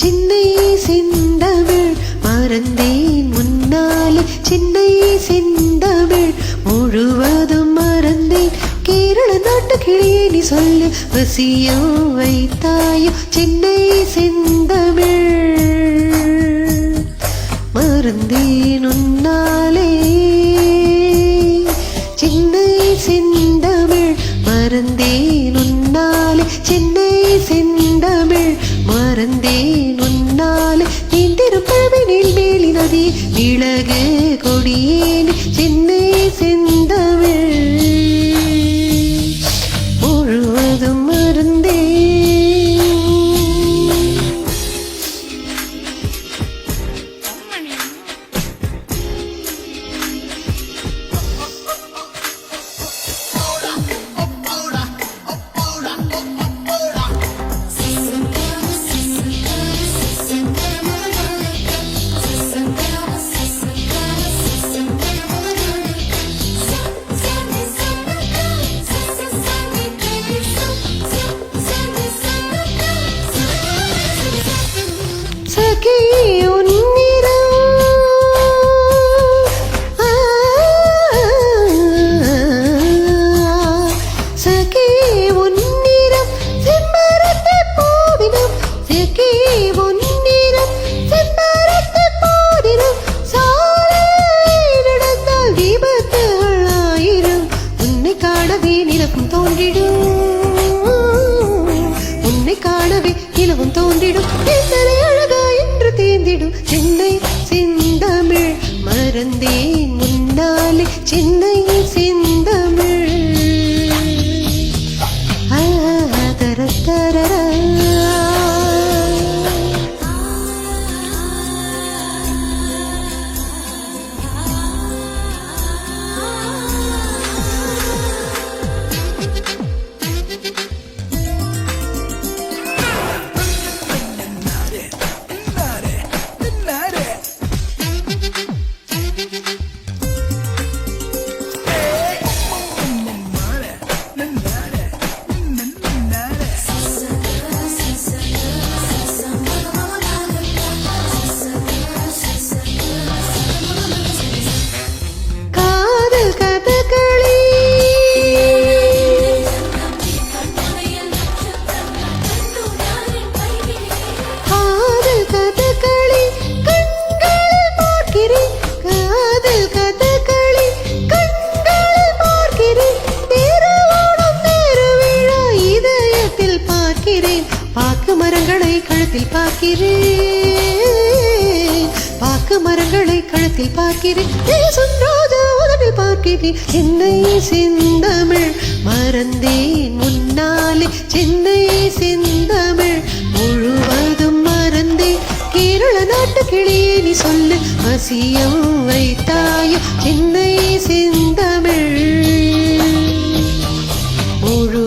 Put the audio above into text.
சின்னை செந்தமிழ் மறந்தேன் முன்னாலே, சின்னை செந்தமிழ் முழுவதும் மறந்தேன். கேரள நாட்டு கிளியே நீ சொல்லு, வசியம் வைத்தாயோ சின்னை செந்தமிழ் மறந்தேன் உன்னாலே. சின்னை செந்தமிழ் மறந்தேன் உன்னாலே, சின்னை செந்தமிழ் மறந்தேன் உன்னாலே. நீந்திருப்பவனில் மேலி நதி மிளகு கொடியேன், சின்னை செந்தமிழ் முழுவதும் மறந்தேன். சகி உன்னிடம் சகி உன்னிடம் செம்பருத்தி பூவினம், சகி உன்னிடம் செம்பருத்தி பூவினம். சாலை நடந்தால் விபத்துகள் ஆயிரம், உன்னை காணவே நிலவும் தோன்றிடும், உன்னை காணவே நிலவும் தோன்றிடும். தேர்ந்திடும் சின்னை செந்தமிழ் மறந்தேன் முன்னாலே, சின்னை செந்தமிழ் தர தர. பாக்கு மரங்களை கழுத்தில் பார்க்கிறேன், பாக்கு மரங்களை கழுத்தில் பார்க்கிறேன். தேசம் ரோஜா உதட்டில் பார்க்கிறேன். சின்னை செந்தமிழ் மறந்தேன் முன்னாலே, சின்னை செந்தமிழ் முழுவதும் மறந்தேன். கேரள நாட்டு கிளியே நீ சொல்லு, வசியம் வைத்தாயோ சின்னை செந்தமிழ் முழு